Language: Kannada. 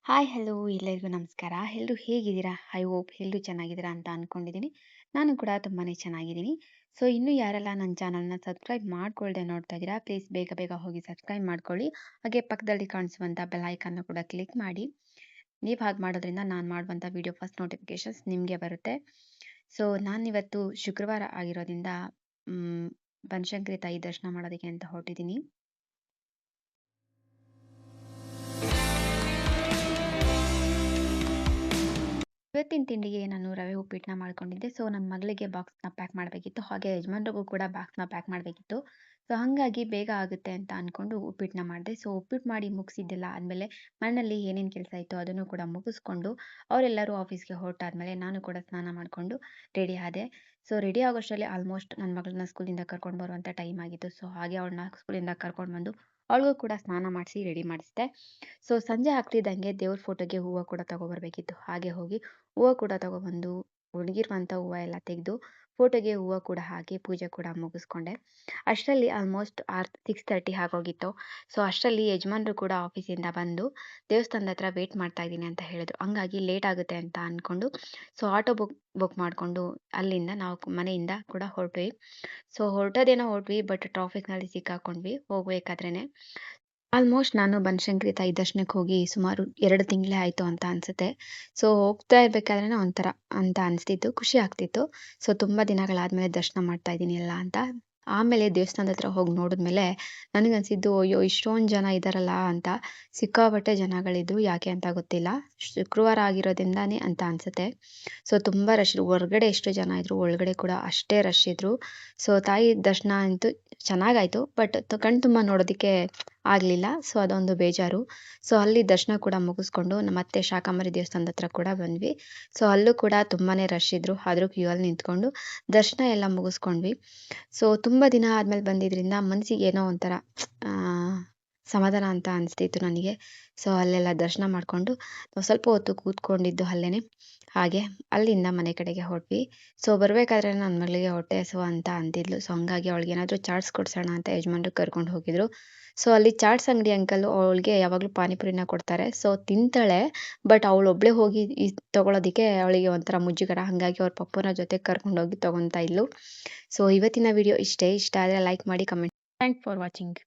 ಹಾಯ್ ಹಲೋ ಎಲ್ಲರಿಗೂ ನಮಸ್ಕಾರ. ಎಲ್ಲರೂ ಹೇಗಿದ್ದೀರಾ? ಐ ಹೋಪ್ ಎಲ್ಲರೂ ಚೆನ್ನಾಗಿದ್ದೀರಾ ಅಂತ ಅಂದ್ಕೊಂಡಿದ್ದೀನಿ. ನಾನು ಕೂಡ ತುಂಬಾ ಚೆನ್ನಾಗಿದ್ದೀನಿ. ಸೊ ಇನ್ನೂ ಯಾರೆಲ್ಲ ನನ್ನ ಚಾನಲ್ನ ಸಬ್ಸ್ಕ್ರೈಬ್ ಮಾಡ್ಕೊಳ್ದೆ ನೋಡ್ತಾ ಇದ್ದೀರಾ, ಪ್ಲೀಸ್ ಬೇಗ ಬೇಗ ಹೋಗಿ ಸಬ್ಸ್ಕ್ರೈಬ್ ಮಾಡ್ಕೊಳ್ಳಿ. ಹಾಗೆ ಪಕ್ಕದಲ್ಲಿ ಕಾಣಿಸುವಂಥ ಬೆಲ್ ಐಕನ್ನ ಕೂಡ ಕ್ಲಿಕ್ ಮಾಡಿ. ನೀವು ಹಾಗೆ ಮಾಡೋದ್ರಿಂದ ನಾನು ಮಾಡುವಂಥ ವಿಡಿಯೋ ಫಸ್ಟ್ ನೋಟಿಫಿಕೇಶನ್ಸ್ ನಿಮಗೆ ಬರುತ್ತೆ. ಸೊ ನಾನಿವತ್ತು ಶುಕ್ರವಾರ ಆಗಿರೋದ್ರಿಂದ ಬನಶಂಕರಿ ತಾಯಿ ದರ್ಶನ ಮಾಡೋದಕ್ಕೆ ಅಂತ ಹೊರಟಿದ್ದೀನಿ. ಇವತ್ತಿನ ತಿಂಡಿಗೆ ನಾನು ರವೆ ಉಪ್ಪಿಟ್ಟನ್ನ ಮಾಡ್ಕೊಂಡಿದ್ದೆ. ಸೊ ನನ್ನ ಮಗಳಿಗೆ ಬಾಕ್ಸ್‌ನ ಪ್ಯಾಕ್ ಮಾಡಬೇಕಿತ್ತು. ಹಾಗೆ ಯಜಮಾನ್ರಿಗೂ ಕೂಡ ಬಾಕ್ಸ್‌ನ ಪ್ಯಾಕ್ ಮಾಡಬೇಕಿತ್ತು. ಸೊ ಹಾಗಾಗಿ ಬೇಗ ಆಗುತ್ತೆ ಅಂತ ಅಂದ್ಕೊಂಡು ಉಪ್ಪಿಟ್ಟನ್ನ ಮಾಡಿದೆ. ಸೊ ಉಪ್ಪಿಟ್ಟು ಮಾಡಿ ಮುಗಿಸಿದ್ದೆಲ್ಲ ಆದಮೇಲೆ ಮನೆಯಲ್ಲಿ ಏನೇನು ಕೆಲಸ ಇತ್ತೋ ಅದನ್ನು ಕೂಡ ಮುಗಿಸ್ಕೊಂಡು ಅವರೆಲ್ಲರೂ ಆಫೀಸ್‌ಗೆ ಹೊರಟಾದ್ಮೇಲೆ ನಾನು ಕೂಡ ಸ್ನಾನ ಮಾಡಿಕೊಂಡು ರೆಡಿ ಆದೆ. ಸೊ ರೆಡಿ ಆಗೋಷ್ಟರಲ್ಲಿ ಆಲ್ಮೋಸ್ಟ್ ನನ್ನ ಮಗಳನ್ನ ಸ್ಕೂಲಿಂದ ಕರ್ಕೊಂಡು ಬರುವಂಥ ಟೈಮ್ ಆಗಿತ್ತು. ಸೊ ಹಾಗೆ ಅವಳನ್ನ ಸ್ಕೂಲಿಂದ ಕರ್ಕೊಂಡು ಬಂದು ಅವಳಿಗೂ ಕೂಡ ಸ್ನಾನ ಮಾಡಿಸಿ ರೆಡಿ ಮಾಡಿಸಿದೆ. ಸೊ ಸಂಜೆ ಆಗ್ತಿದ್ದಂಗೆ ದೇವ್ರ ಫೋಟೋಗೆ ಹೂವು ಕೂಡ ತಗೊಬರ್ಬೇಕಿತ್ತು. ಹಾಗೆ ಹೋಗಿ ಹೂವು ಕೂಡ ತಗೊಬಂದು ಒಣಗಿರುವಂಥ ಹೂವು ಎಲ್ಲ ತೆಗೆದು ಫೋಟೋಗೆ ಹೂವು ಕೂಡ ಹಾಕಿ ಪೂಜೆ ಕೂಡ ಮುಗಿಸ್ಕೊಂಡೆ. ಅಷ್ಟರಲ್ಲಿ ಆಲ್ಮೋಸ್ಟ್ 6:30 ಆಗೋಗಿತ್ತು. ಸೊ ಅಷ್ಟರಲ್ಲಿ ಯಜಮಾನ್ರು ಕೂಡ ಆಫೀಸಿಂದ ಬಂದು ದೇವಸ್ಥಾನದ ಹತ್ರ ವೇಟ್ ಮಾಡ್ತಾ ಇದ್ದೀನಿ ಅಂತ ಹೇಳಿದ್ರು. ಹಂಗಾಗಿ ಲೇಟ್ ಆಗುತ್ತೆ ಅಂತ ಅಂದ್ಕೊಂಡು ಸೊ ಆಟೋ ಬುಕ್ ಮಾಡಿಕೊಂಡು ಅಲ್ಲಿಂದ ನಾವು ಮನೆಯಿಂದ ಕೂಡ ಹೊರಟ್ವಿ. ಸೊ ಹೊರಟೋದೇನೋ ಹೊರಟ್ವಿ, ಬಟ್ ಟ್ರಾಫಿಕ್ನಲ್ಲಿ ಸಿಕ್ಕಾಕೊಂಡ್ವಿ ಹೋಗ್ಬೇಕಾದ್ರೇನೆ. ಆಲ್ಮೋಸ್ಟ್ ನಾನು ಬನಶಂಕರಿ ತಾಯಿ ದರ್ಶನಕ್ಕೆ ಹೋಗಿ ಸುಮಾರು 2 ತಿಂಗಳೇ ಆಯಿತು ಅಂತ ಅನಿಸುತ್ತೆ. ಸೊ ಹೋಗ್ತಾ ಇರಬೇಕಾದ್ರೇನೆ ಒಂಥರ ಅಂತ ಅನಿಸ್ತಿತ್ತು, ಖುಷಿ ಆಗ್ತಿತ್ತು. ಸೊ ತುಂಬ ದಿನಗಳಾದಮೇಲೆ ದರ್ಶನ ಮಾಡ್ತಾ ಇದ್ದೀನಿ ಎಲ್ಲ ಅಂತ. ಆಮೇಲೆ ದೇವಸ್ಥಾನದ ಹತ್ರ ಹೋಗಿ ನೋಡಿದ್ಮೇಲೆ ನನಗನ್ಸಿದ್ದು, ಅಯ್ಯೋ ಇಷ್ಟೊಂದು ಜನ ಇದ್ದಾರಲ್ಲ ಅಂತ. ಸಿಕ್ಕಾಪಟ್ಟೆ ಜನಗಳಿದ್ರು, ಯಾಕೆ ಅಂತ ಗೊತ್ತಿಲ್ಲ. ಶುಕ್ರವಾರ ಆಗಿರೋದ್ರಿಂದಾನೇ ಅಂತ ಅನಿಸುತ್ತೆ. ಸೊ ತುಂಬ ರಶ್ ಇದ್ರು. ಹೊರಗಡೆ ಎಷ್ಟು ಜನ ಇದ್ರು, ಒಳಗಡೆ ಕೂಡ ಅಷ್ಟೇ ರಶ್ ಇದ್ರು. ಸೊ ತಾಯಿ ದರ್ಶನ ಅಂತೂ ಚೆನ್ನಾಗಾಯಿತು, ಬಟ್ ಕಣ್ಣು ತುಂಬ ನೋಡೋದಕ್ಕೆ ಆಗಲಿಲ್ಲ. ಸೊ ಅದೊಂದು ಬೇಜಾರು. ಸೊ ಅಲ್ಲಿ ದರ್ಶನ ಕೂಡ ಮುಗಿಸ್ಕೊಂಡು ಮತ್ತೆ ಶಾಕಂಬರಿ ದೇವಸ್ಥಾನದ ಹತ್ರ ಕೂಡ ಬಂದ್ವಿ. ಸೊ ಅಲ್ಲೂ ಕೂಡ ತುಂಬಾ ರಶ್ ಇದ್ರು, ಆದರೂ ಕ್ಯೂ ಅಲ್ಲಿ ನಿಂತ್ಕೊಂಡು ದರ್ಶನ ಎಲ್ಲ ಮುಗಿಸ್ಕೊಂಡ್ವಿ. ಸೊ ತುಂಬ ದಿನ ಆದಮೇಲೆ ಬಂದಿದ್ದರಿಂದ ಮನಸ್ಸಿಗೆ ಏನೋ ಒಂಥರ ಸಮಾಧಾನ ಅಂತ ಅನಿಸ್ತಿತ್ತು ನನಗೆ. ಸೊ ಅಲ್ಲೆಲ್ಲ ದರ್ಶನ ಮಾಡಿಕೊಂಡು ಸ್ವಲ್ಪ ಹೊತ್ತು ಕೂತ್ಕೊಂಡಿದ್ದು ಅಲ್ಲೇ. ಹಾಗೆ ಅಲ್ಲಿಂದ ಮನೆ ಕಡೆಗೆ ಹೊರಟ್ವಿ. ಸೊ ಬರಬೇಕಾದ್ರೆ ನನ್ನ ಮಗಳಿಗೆ ಹೊಟ್ಟೆ ಹಸಿವು ಅಂತ ಅಂತಿದ್ಲು. ಸೊ ಹಂಗಾಗಿ ಅವಳಿಗೆ ಏನಾದರೂ ಚಾಟ್ಸ್ ಕೊಡ್ಸೋಣ ಅಂತ ಯಜಮಾನ್ರು ಕರ್ಕೊಂಡು ಹೋಗಿದ್ರು. ಸೊ ಅಲ್ಲಿ ಚಾಟ್ಸ್ ಅಂಗಡಿ ಅಂಕಲು ಅವಳಿಗೆ ಯಾವಾಗಲೂ ಪಾನಿಪುರಿನ ಕೊಡ್ತಾರೆ. ಸೊ ತಿಂತಾಳೆ, ಬಟ್ ಅವಳೊಬ್ಬಳೇ ಹೋಗಿ ತೊಗೊಳೋದಕ್ಕೆ ಅವಳಿಗೆ ಒಂಥರ ಮುಜುಗರ. ಹಾಗಾಗಿ ಅವ್ರ ಪಪ್ಪನ ಜೊತೆ ಕರ್ಕೊಂಡೋಗಿ ತೊಗೊತಾ ಇದ್ಲು. ಸೊ ಇವತ್ತಿನ ವಿಡಿಯೋ ಇಷ್ಟೇ. ಇಷ್ಟ ಆದರೆ ಲೈಕ್ ಮಾಡಿ, ಕಮೆಂಟ್. Thanks for watching.